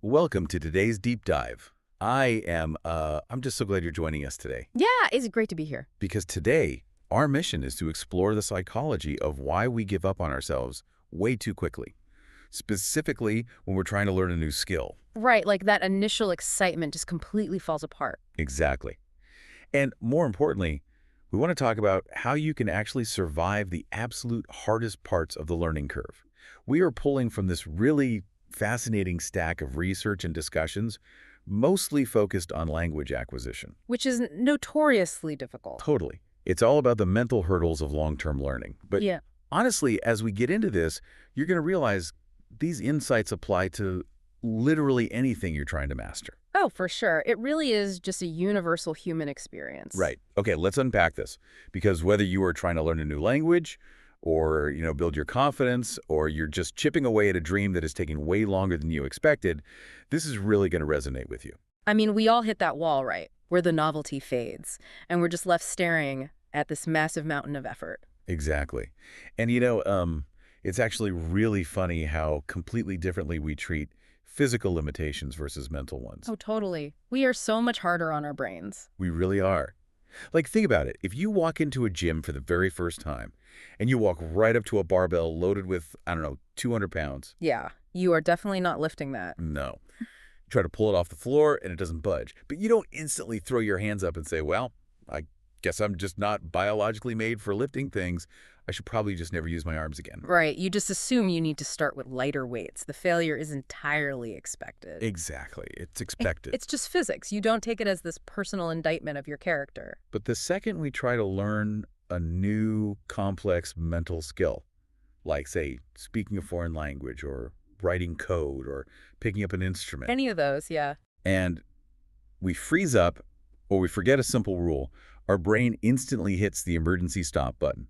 Welcome to today's deep dive. I'm just so glad you're joining us today Yeah, it's great to be here. because today our mission is to explore the psychology of why we give up on ourselves way too quickly, specifically when we're trying to learn a new skill. Right, like that initial excitement just completely falls apart. Exactly. And more importantly, we want to talk about how you can actually survive the absolute hardest parts of the learning curve. We are pulling from this really fascinating stack of research and discussions, mostly focused on language acquisition. Which is notoriously difficult. Totally. It's all about the mental hurdles of long-term learning. But Yeah. honestly, as we get into this, you're going to realize these insights apply to literally anything you're trying to master. Oh, for sure. It really is just a universal human experience. Right. Okay, let's unpack this. Because whether you are trying to learn a new language or, build your confidence, or you're just chipping away at a dream that is taking way longer than you expected, this is really going to resonate with you. I mean, we all hit that wall, right? Where the novelty fades, and we're just left staring at this massive mountain of effort. Exactly. And it's actually really funny how completely differently we treat physical limitations versus mental ones. Oh, totally. We are so much harder on our brains. We really are. Like, think about it. If you walk into a gym for the very first time and you walk right up to a barbell loaded with, I don't know, 200 pounds, Yeah, you are definitely not lifting that. no. You try to pull it off the floor and it doesn't budge. But you don't instantly throw your hands up and say, well, I guess I'm just not biologically made for lifting things. I should probably just never use my arms again. Right, you just assume you need to start with lighter weights. The failure is entirely expected. Exactly. It's expected. It's just physics. You don't take it as this personal indictment of your character. But the second we try to learn a new complex mental skill, like, say, speaking a foreign language or writing code or picking up an instrument, Any of those, yeah. and we freeze up or we forget a simple rule, our brain instantly hits the emergency stop button.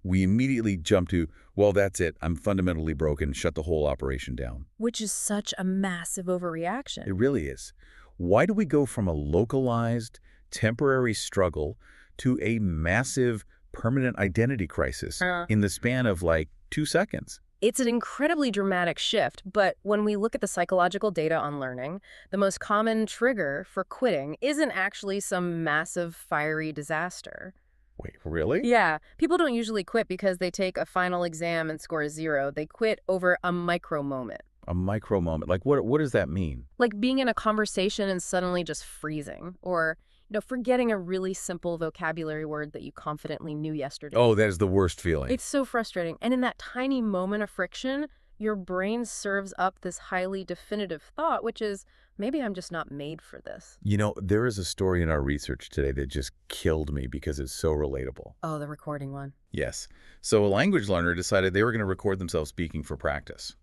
We immediately jump to, well, that's it. I'm fundamentally broken. Shut the whole operation down. Which is such a massive overreaction. It really is. Why do we go from a localized, temporary struggle to a massive, permanent identity crisis in the span of like 2 seconds? It's an incredibly dramatic shift, but when we look at the psychological data on learning, the most common trigger for quitting isn't actually some massive fiery disaster. Wait, really? Yeah, people don't usually quit because they take a final exam and score a 0. They quit over a micro moment. A micro moment. Like, what does that mean? Like being in a conversation and suddenly just freezing, or forgetting a really simple vocabulary word that you confidently knew yesterday. Oh, that is the worst feeling. It's so frustrating. And in that tiny moment of friction, your brain serves up this highly definitive thought, which is, maybe I'm just not made for this. There is a story in our research today that just killed me because it's so relatable. Oh, the recording one. Yes. So a language learner decided they were going to record themselves speaking for practice,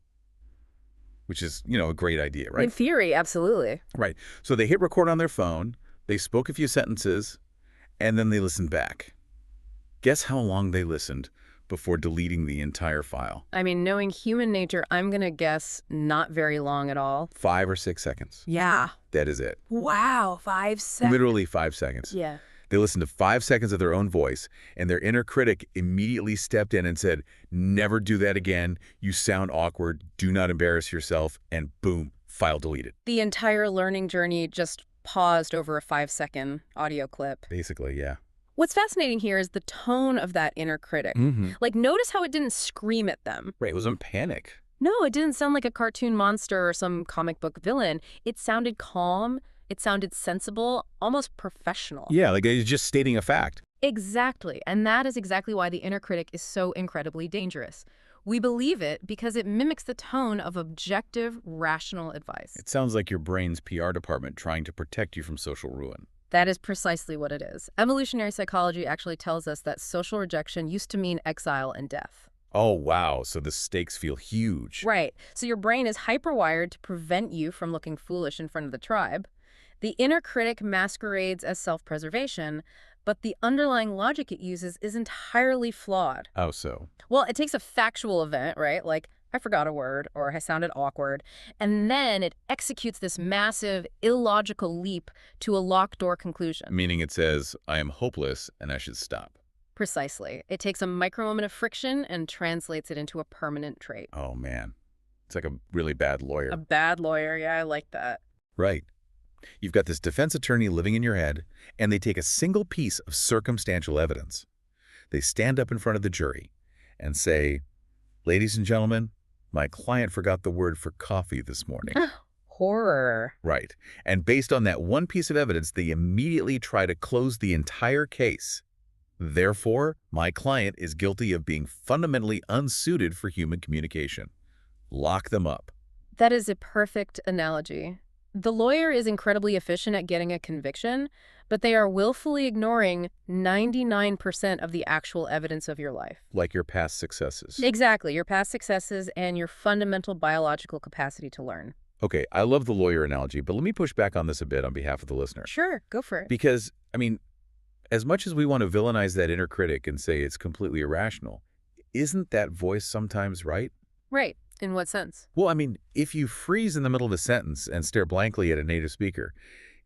which is, a great idea, right? In theory, absolutely. Right. So they hit record on their phone, they spoke a few sentences, and then they listened back. Guess how long they listened before deleting the entire file? I mean, knowing human nature, I'm going to guess not very long at all. 5 or 6 seconds. Yeah. That is it. Wow, 5 seconds. Literally 5 seconds. Yeah. They listened to 5 seconds of their own voice, and their inner critic immediately stepped in and said, never do that again. You sound awkward. Do not embarrass yourself. And boom, file deleted. The entire learning journey just paused over a 5-second audio clip. Basically, yeah. What's fascinating here is the tone of that inner critic. Like, notice how it didn't scream at them. Right, it was in panic. No, it didn't sound like a cartoon monster or some comic book villain. It sounded calm. It sounded sensible, almost professional. Yeah, like he's just stating a fact. Exactly. And that is exactly why the inner critic is so incredibly dangerous. We believe it because it mimics the tone of objective, rational advice. It sounds like your brain's PR department trying to protect you from social ruin. That is precisely what it is. Evolutionary psychology actually tells us that social rejection used to mean exile and death. Oh, wow. So the stakes feel huge. Right. So your brain is hyperwired to prevent you from looking foolish in front of the tribe. The inner critic masquerades as self-preservation, but the underlying logic it uses is entirely flawed. How so? Well, it takes a factual event, right? Like, I forgot a word, or I sounded awkward, and then it executes this massive, illogical leap to a locked door conclusion. Meaning it says, I am hopeless and I should stop. Precisely. It takes a micro moment of friction and translates it into a permanent trait. Oh, man. It's like a really bad A lawyer. bad lawyer, yeah, I like that. Right. You've got this defense attorney living in your head, and they take a single piece of circumstantial evidence. They stand up in front of the jury and say, "Ladies and gentlemen, my client forgot the word for coffee this morning." Horror. Right. And based on that one piece of evidence, they immediately try to close the entire case. Therefore, my client is guilty of being fundamentally unsuited for human communication. Lock them up. That is a perfect analogy. The lawyer is incredibly efficient at getting a conviction, but they are willfully ignoring 99% of the actual evidence of your life. Like your past successes. Exactly, your past successes and your fundamental biological capacity to learn. Okay, I love the lawyer analogy, but let me push back on this a bit on behalf of the listener. Sure, go for it. Because, I mean, as much as we want to villainize that inner critic and say it's completely irrational, isn't that voice sometimes right? Right. In what sense? Well, I mean, if you freeze in the middle of a sentence and stare blankly at a native speaker,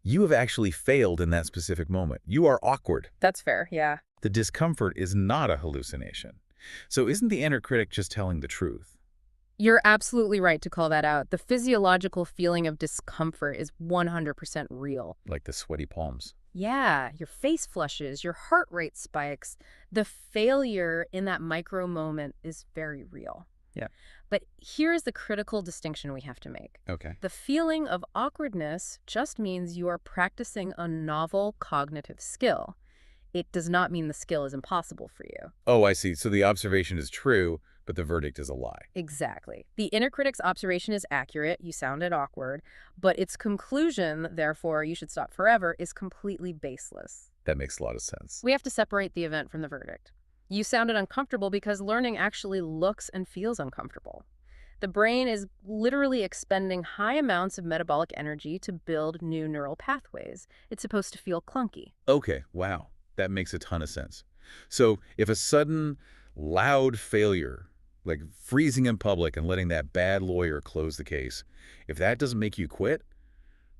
you have actually failed in that specific moment. You are awkward. That's fair, yeah. The discomfort is not a hallucination. So isn't the inner critic just telling the truth? You're absolutely right to call that out. The physiological feeling of discomfort is 100% real. Like the sweaty palms. Yeah, your face flushes, your heart rate spikes. The failure in that micro moment is very real. Yeah. But here's the critical distinction we have to make. Okay. The feeling of awkwardness just means you are practicing a novel cognitive skill. It does not mean the skill is impossible for you. Oh, I see. So the observation is true, but the verdict is a lie. Exactly. The inner critic's observation is accurate, you sounded awkward, but its conclusion, therefore you should stop forever, is completely baseless. That makes a lot of sense. We have to separate the event from the verdict. You sounded uncomfortable because learning actually looks and feels uncomfortable. The brain is literally expending high amounts of metabolic energy to build new neural pathways. It's supposed to feel clunky. Okay, wow. That makes a ton of sense. So if a sudden, loud failure, like freezing in public and letting that bad lawyer close the case, if that doesn't make you quit,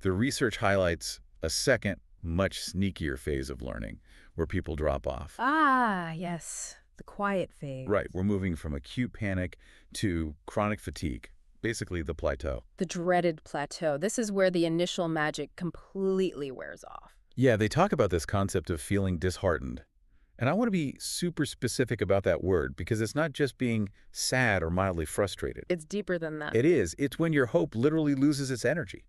the research highlights a second, much sneakier phase of learning where people drop off. Ah, yes. The quiet phase. Right, we're moving from acute panic to chronic fatigue, basically the plateau. The dreaded plateau. This is where the initial magic completely wears off. Yeah, they talk about this concept of feeling disheartened. And I want to be super specific about that word because it's not just being sad or mildly frustrated. It's deeper than that. It is. It's when your hope literally loses its energy.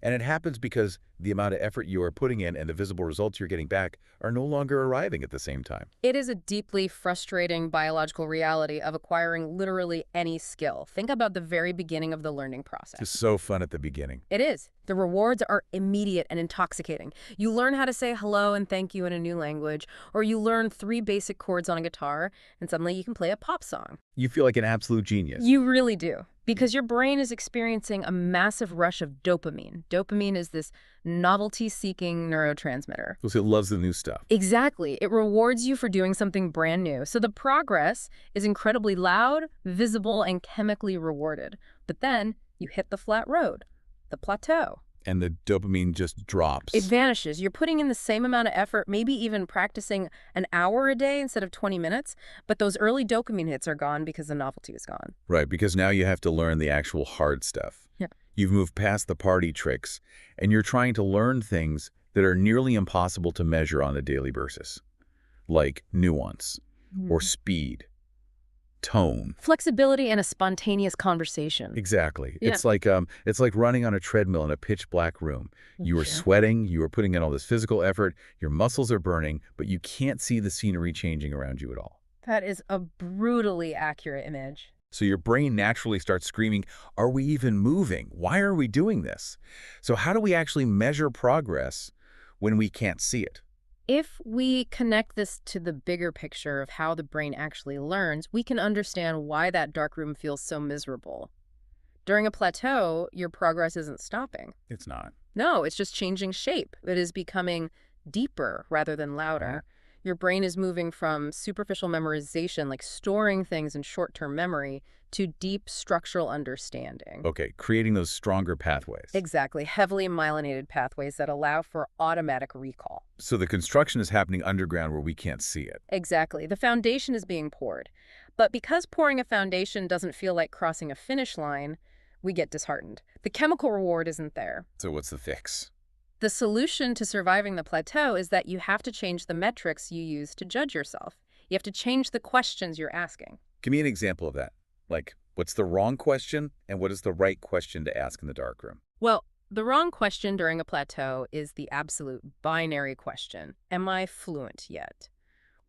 And it happens because the amount of effort you are putting in and the visible results you're getting back are no longer arriving at the same time. It is a deeply frustrating biological reality of acquiring literally any skill. Think about the very beginning of the learning process. It's so fun at the beginning. It is. The rewards are immediate and intoxicating. You learn how to say hello and thank you in a new language, or you learn 3 basic chords on a guitar, and suddenly you can play a pop song. You feel like an absolute genius. You really do. Because your brain is experiencing a massive rush of dopamine. Dopamine is this novelty-seeking neurotransmitter. Because it loves the new stuff. Exactly. It rewards you for doing something brand new. So the progress is incredibly loud, visible, and chemically rewarded. But then you hit the flat road, the plateau. And the dopamine just drops. It vanishes. You're putting in the same amount of effort, maybe even practicing an hour a day instead of 20 minutes, but those early dopamine hits are gone because the novelty is gone. Right, because now you have to learn the actual hard stuff. Yeah. You've moved past the party tricks, and you're trying to learn things that are nearly impossible to measure on a daily basis, like nuance or speed, tone. Flexibility and a spontaneous conversation. Exactly. Yeah. It's like running on a treadmill in a pitch black room. You are Sure. sweating, you are putting in all this physical effort, your muscles are burning, but you can't see the scenery changing around you at all. That is a brutally accurate image. So your brain naturally starts screaming, are we even moving? Why are we doing this? So how do we actually measure progress when we can't see it? If we connect this to the bigger picture of how the brain actually learns, we can understand why that dark room feels so miserable. During a plateau, your progress isn't stopping. It's not. No, it's just changing shape. It is becoming deeper rather than louder. Your brain is moving from superficial memorization, like storing things in short-term memory, to deep structural understanding. Okay, creating those stronger pathways. Exactly. Heavily myelinated pathways that allow for automatic recall. So the construction is happening underground where we can't see it. Exactly. The foundation is being poured. But because pouring a foundation doesn't feel like crossing a finish line, we get disheartened. The chemical reward isn't there. So what's the fix? The solution to surviving the plateau is that you have to change the metrics you use to judge yourself. You have to change the questions you're asking. Give me an example of that. Like, what's the wrong question and what is the right question to ask in the darkroom? Well, the wrong question during a plateau is the absolute binary question. Am I fluent yet?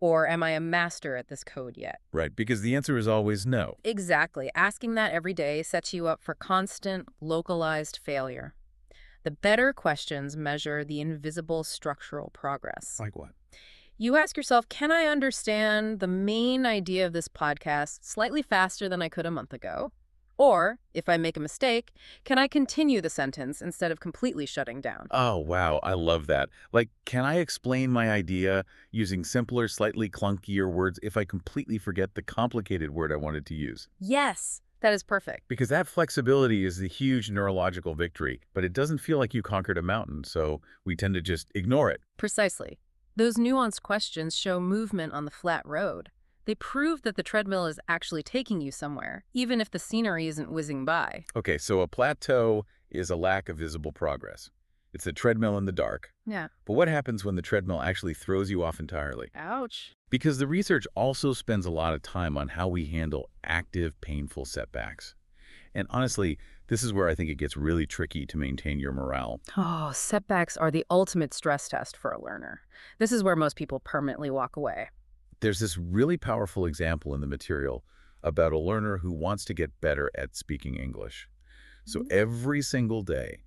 Or am I a master at this code yet? Right, because the answer is always no. Exactly. Asking that every day sets you up for constant, localized failure. The better questions measure the invisible structural progress. Like what? You ask yourself, can I understand the main idea of this podcast slightly faster than I could a month ago? Or, if I make a mistake, can I continue the sentence instead of completely shutting down? Oh, wow, I love that. Like, can I explain my idea using simpler, slightly clunkier words if I completely forget the complicated word I wanted to use? Yes, that is perfect. Because that flexibility is the huge neurological victory, but it doesn't feel like you conquered a mountain, so we tend to just ignore it. Precisely. Those nuanced questions show movement on the flat road. They prove that the treadmill is actually taking you somewhere, even if the scenery isn't whizzing by. Okay, so a plateau is a lack of visible progress. It's a treadmill in the dark. Yeah. But what happens when the treadmill actually throws you off entirely? Ouch. Because the research also spends a lot of time on how we handle active, painful setbacks. And honestly, this is where I think it gets really tricky to maintain your morale. Oh, setbacks are the ultimate stress test for a learner. This is where most people permanently walk away. There's this really powerful example in the material about a learner who wants to get better at speaking English. So every single day,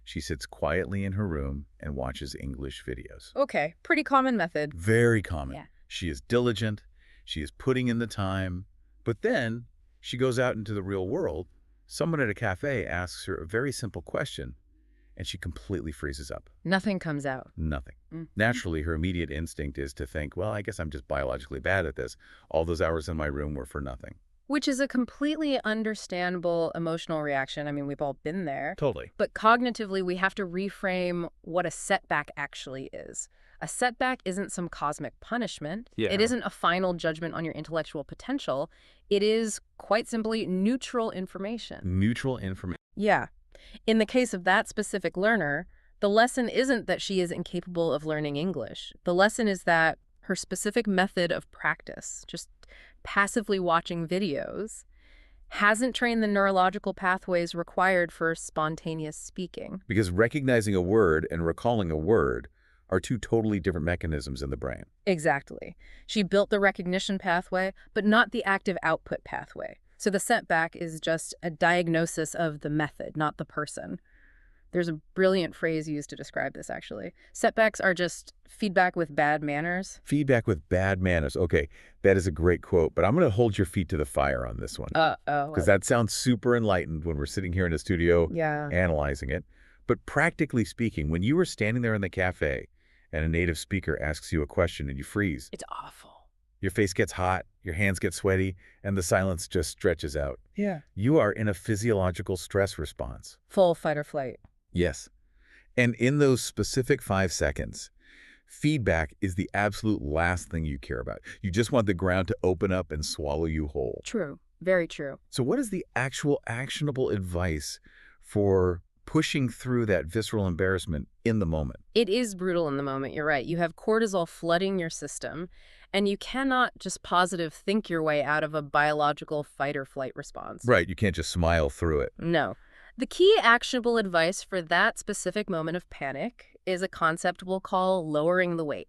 she sits quietly in her room and watches English videos. Okay, pretty common method. Very common. Yeah. She is diligent, she is putting in the time, but then she goes out into the real world. Someone at a cafe asks her a very simple question, and she completely freezes up. Nothing comes out. Nothing. Mm. Naturally, her immediate instinct is to think, well, I guess I'm just biologically bad at this. All those hours in my room were for nothing. Which is a completely understandable emotional reaction. I mean, we've all been there. Totally. But cognitively, we have to reframe what a setback actually is. A setback isn't some cosmic punishment. Yeah. It isn't a final judgment on your intellectual potential. It is, quite simply, neutral information. Neutral information. Yeah. In the case of that specific learner, the lesson isn't that she is incapable of learning English. The lesson is that her specific method of practice, just passively watching videos, hasn't trained the neurological pathways required for spontaneous speaking. Because recognizing a word and recalling a word are two totally different mechanisms in the brain. Exactly. She built the recognition pathway, but not the active output pathway. So the setback is just a diagnosis of the method, not the person. There's a brilliant phrase used to describe this, actually. Setbacks are just feedback with bad manners. Feedback with bad manners. Okay, that is a great quote, but I'm going to hold your feet to the fire on this one. Because that sounds super enlightened when we're sitting here in a studio analyzing it. But practically speaking, when you were standing there in the cafe and a native speaker asks you a question and you freeze, It's awful. your face gets hot, your hands get sweaty, and the silence just stretches out. Yeah. You are in a physiological stress response. Full fight or flight. Yes. And in those specific 5 seconds, feedback is the absolute last thing you care about. You just want the ground to open up and swallow you whole. True. Very true. So what is the actual actionable advice for pushing through that visceral embarrassment in the moment? It is brutal in the moment, you're right. You have cortisol flooding your system, and you cannot just positive think your way out of a biological fight or flight response. Right, you can't just smile through it. No. The key actionable advice for that specific moment of panic is a concept we'll call lowering the weight.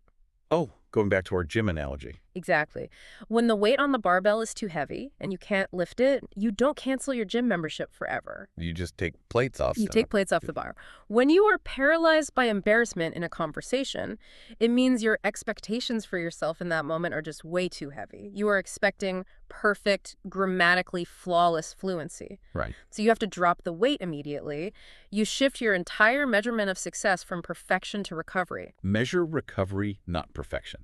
Oh, going back to our gym analogy. Exactly. When the weight on the barbell is too heavy and you can't lift it, you don't cancel your gym membership forever. You just take plates off. You take plates off the bar. When you are paralyzed by embarrassment in a conversation, it means your expectations for yourself in that moment are just way too heavy. You are expecting perfect, grammatically flawless fluency. Right. So you have to drop the weight immediately. You shift your entire measurement of success from perfection to recovery. Measure recovery, not perfection.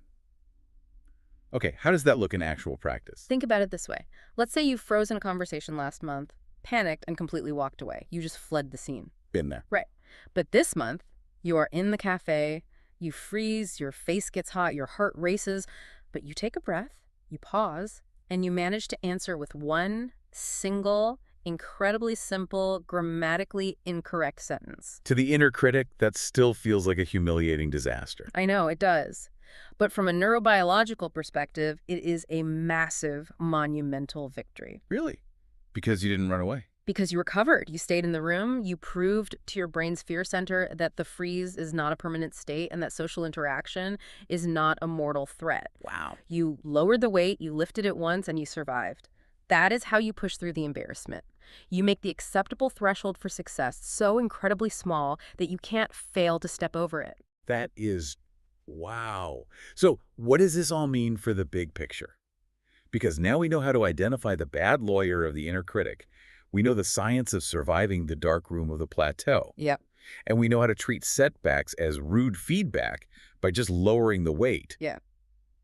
Okay, how does that look in actual practice? Think about it this way. Let's say you froze in a conversation last month, panicked, and completely walked away. You just fled the scene. Been there. Right. But this month, you are in the cafe, you freeze, your face gets hot, your heart races, but you take a breath, you pause, and you manage to answer with one single, incredibly simple, grammatically incorrect sentence. To the inner critic, that still feels like a humiliating disaster. I know, it does. But from a neurobiological perspective, it is a massive, monumental victory. Really? Because you didn't run away? Because you recovered, you stayed in the room, you proved to your brain's fear center that the freeze is not a permanent state and that social interaction is not a mortal threat. Wow. You lowered the weight, you lifted it once, and you survived. That is how you push through the embarrassment. You make the acceptable threshold for success so incredibly small that you can't fail to step over it. That is wow. So what does this all mean for the big picture? Because now we know how to identify the bad lawyer of the inner critic. We know the science of surviving the dark room of the plateau. Yep. And we know how to treat setbacks as rude feedback by just lowering the weight. Yeah.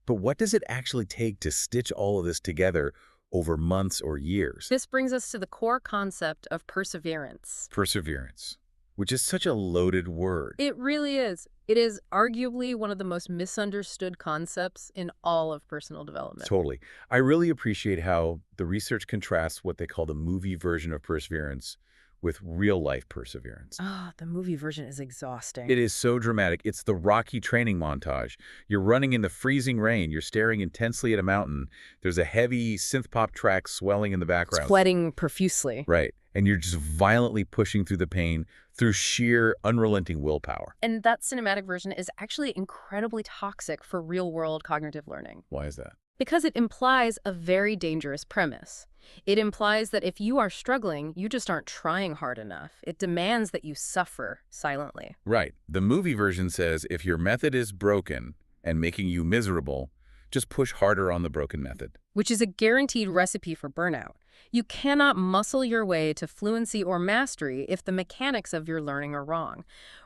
But what does it actually take to stitch all of this together over months or years? This brings us to the core concept of perseverance. Perseverance, which is such a loaded word. It really is. It is arguably one of the most misunderstood concepts in all of personal development. Totally. I really appreciate how the research contrasts what they call the movie version of perseverance with real-life perseverance. Ah, the movie version is exhausting. It is so dramatic. It's the Rocky training montage. You're running in the freezing rain. You're staring intensely at a mountain. There's a heavy synth pop track swelling in the background. Sweating profusely. Right. And you're just violently pushing through the pain through sheer, unrelenting willpower. And that cinematic version is actually incredibly toxic for real-world cognitive learning. Why is that? Because it implies a very dangerous premise. It implies that if you are struggling, you just aren't trying hard enough. It demands that you suffer silently. Right. The movie version says if your method is broken and making you miserable, just push harder on the broken method. Which is a guaranteed recipe for burnout. You cannot muscle your way to fluency or mastery if the mechanics of your learning are wrong.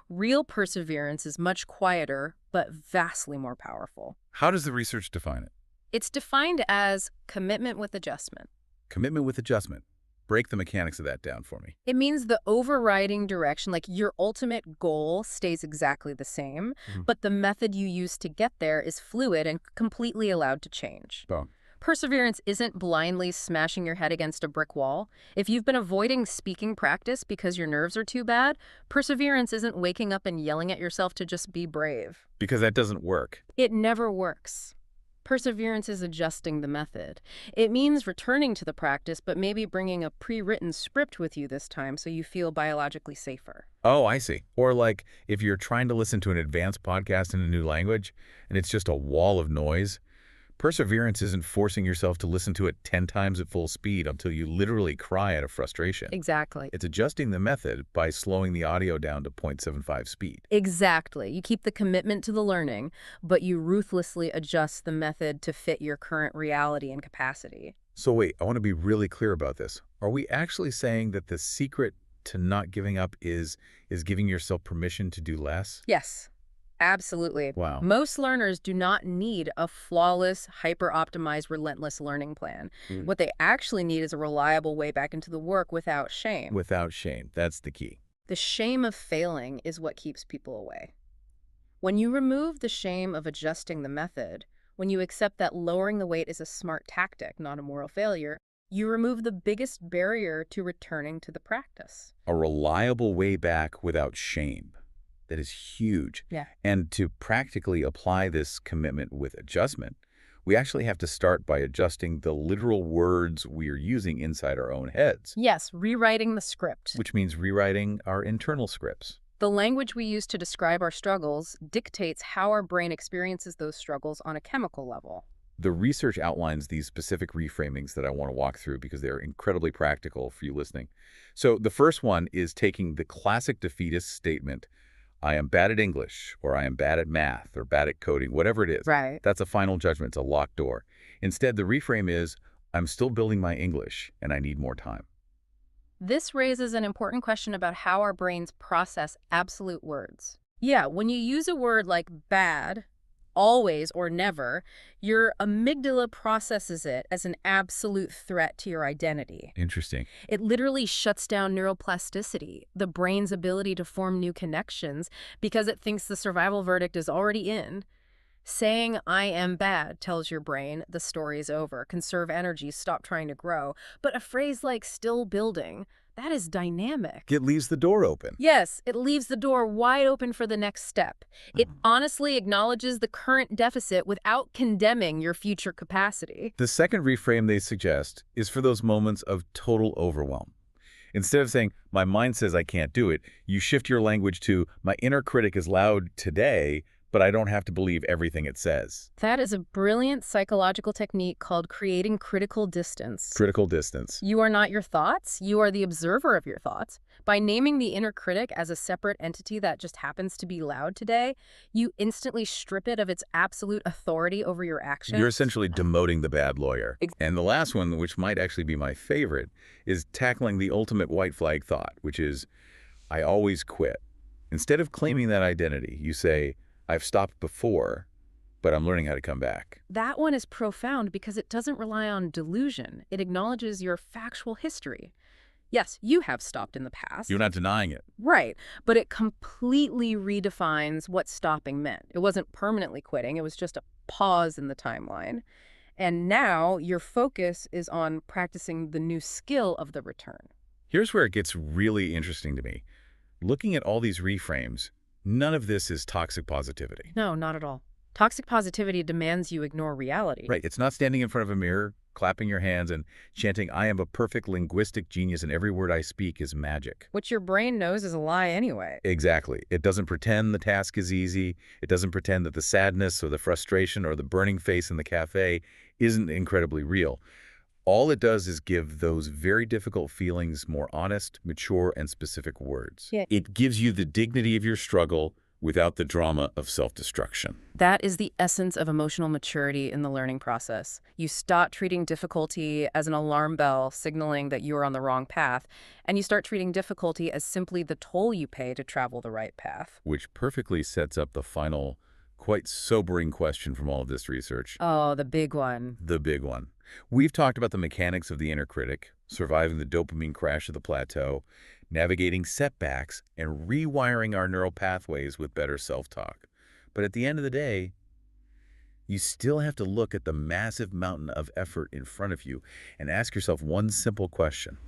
Real perseverance is much quieter, but vastly more powerful. How does the research define it? It's defined as commitment with adjustment. Commitment with adjustment. Break the mechanics of that down for me. It means the overriding direction, like your ultimate goal, stays exactly the same, but the method you use to get there is fluid and completely allowed to change. Boom. Perseverance isn't blindly smashing your head against a brick wall. If you've been avoiding speaking practice because your nerves are too bad, perseverance isn't waking up and yelling at yourself to just be brave. Because that doesn't work. It never works. Perseverance is adjusting the method. It means returning to the practice, but maybe bringing a pre-written script with you this time so you feel biologically safer. Oh, I see. Or like if you're trying to listen to an advanced podcast in a new language and it's just a wall of noise, perseverance isn't forcing yourself to listen to it 10 times at full speed until you literally cry out of frustration. Exactly. It's adjusting the method by slowing the audio down to 0.75 speed. Exactly. You keep the commitment to the learning, but you ruthlessly adjust the method to fit your current reality and capacity. So wait, I want to be really clear about this. Are we actually saying that the secret to not giving up is giving yourself permission to do less? Yes. Absolutely. Wow. Most learners do not need a flawless, hyper-optimized, relentless learning plan. What they actually need is a reliable way back into the work without shame. Without shame. That's the key. The shame of failing is what keeps people away. When you remove the shame of adjusting the method, when you accept that lowering the weight is a smart tactic, not a moral failure, you remove the biggest barrier to returning to the practice. A reliable way back without shame. That is huge. Yeah. And to practically apply this commitment with adjustment, we actually have to start by adjusting the literal words we are using inside our own heads. Yes, rewriting the script. Which means rewriting our internal scripts. The language we use to describe our struggles dictates how our brain experiences those struggles on a chemical level. The research outlines these specific reframings that I want to walk through because they're incredibly practical for you listening. So the first one is taking the classic defeatist statement, I am bad at English, or I am bad at math, or bad at coding, whatever it is. Right. That's a final judgment. It's a locked door. Instead, the reframe is, I'm still building my English, and I need more time. This raises an important question about how our brains process absolute words. Yeah, when you use a word like bad, always, or never, your amygdala processes it as an absolute threat to your identity. Interesting. It literally shuts down neuroplasticity, the brain's ability to form new connections, because it thinks the survival verdict is already in. Saying I am bad tells your brain the story's over. Conserve energy, stop trying to grow. But a phrase like still building, that is dynamic. It leaves the door open. Yes, it leaves the door wide open for the next step. It honestly acknowledges the current deficit without condemning your future capacity. The second reframe they suggest is for those moments of total overwhelm. Instead of saying, my mind says I can't do it, you shift your language to, my inner critic is loud today, but I don't have to believe everything it says. That is a brilliant psychological technique called creating critical distance. Critical distance. You are not your thoughts, you are the observer of your thoughts. By naming the inner critic as a separate entity that just happens to be loud today, you instantly strip it of its absolute authority over your actions. You're essentially demoting the bad lawyer. Ex- And the last one, which might actually be my favorite, is tackling the ultimate white flag thought, which is, I always quit. Instead of claiming that identity, you say, I've stopped before, but I'm learning how to come back. That one is profound because it doesn't rely on delusion. It acknowledges your factual history. Yes, you have stopped in the past. You're not denying it. Right, but it completely redefines what stopping meant. It wasn't permanently quitting, it was just a pause in the timeline. And now your focus is on practicing the new skill of the return. Here's where it gets really interesting to me. Looking at all these reframes, none of this is toxic positivity. No, not at all. Toxic positivity demands you ignore reality. Right, it's not standing in front of a mirror, clapping your hands and chanting, I am a perfect linguistic genius and every word I speak is magic. Which your brain knows is a lie anyway. Exactly. It doesn't pretend the task is easy. It doesn't pretend that the sadness or the frustration or the burning face in the cafe isn't incredibly real. All it does is give those very difficult feelings more honest, mature, and specific words. Yeah. It gives you the dignity of your struggle without the drama of self-destruction. That is the essence of emotional maturity in the learning process. You stop treating difficulty as an alarm bell signaling that you are on the wrong path, and you start treating difficulty as simply the toll you pay to travel the right path. Which perfectly sets up the final, quite sobering question from all of this research. Oh, the big one. The big one. We've talked about the mechanics of the inner critic, surviving the dopamine crash of the plateau, navigating setbacks, and rewiring our neural pathways with better self-talk. But at the end of the day, you still have to look at the massive mountain of effort in front of you and ask yourself one simple question.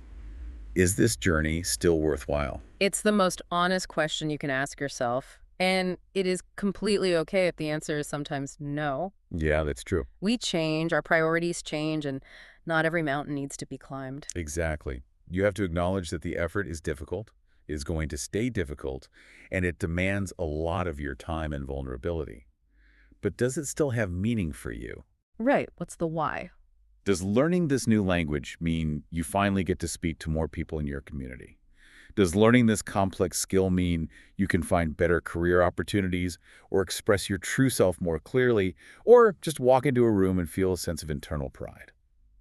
Is this journey still worthwhile? It's the most honest question you can ask yourself, and it is completely okay if the answer is sometimes no. Yeah, that's true. We change, our priorities change, and not every mountain needs to be climbed. Exactly. You have to acknowledge that the effort is difficult, is going to stay difficult, and it demands a lot of your time and vulnerability. But does it still have meaning for you? Right, what's the why? Does learning this new language mean you finally get to speak to more people in your community? Does learning this complex skill mean you can find better career opportunities or express your true self more clearly, or just walk into a room and feel a sense of internal pride?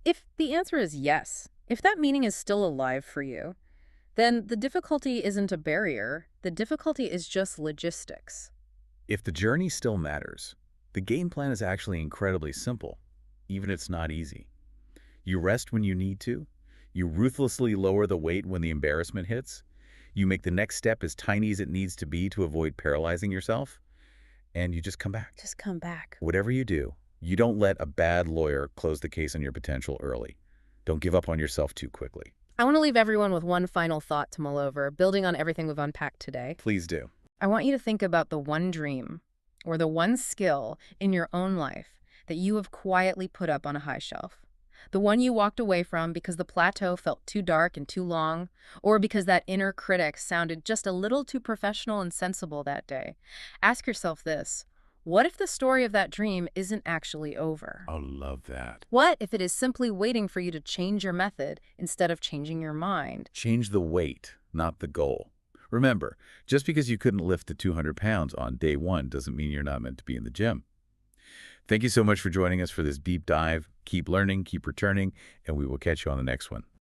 If the answer is yes, if that meaning is still alive for you, then the difficulty isn't a barrier. The difficulty is just logistics. If the journey still matters, the game plan is actually incredibly simple, even if it's not easy. You rest when you need to. You ruthlessly lower the weight when the embarrassment hits. You make the next step as tiny as it needs to be to avoid paralyzing yourself. And you just come back. Just come back. Whatever you do, you don't let a bad lawyer close the case on your potential early. Don't give up on yourself too quickly. I want to leave everyone with one final thought to mull over, building on everything we've unpacked today. Please do. I want you to think about the one dream or the one skill in your own life that you have quietly put up on a high shelf. The one you walked away from because the plateau felt too dark and too long, or because that inner critic sounded just a little too professional and sensible that day. Ask yourself this: what if the story of that dream isn't actually over? I love that. What if it is simply waiting for you to change your method instead of changing your mind? Change the weight, not the goal. Remember, just because you couldn't lift the 200 pounds on day one doesn't mean you're not meant to be in the gym. Thank you so much for joining us for this deep dive. Keep learning, keep returning, and we will catch you on the next one.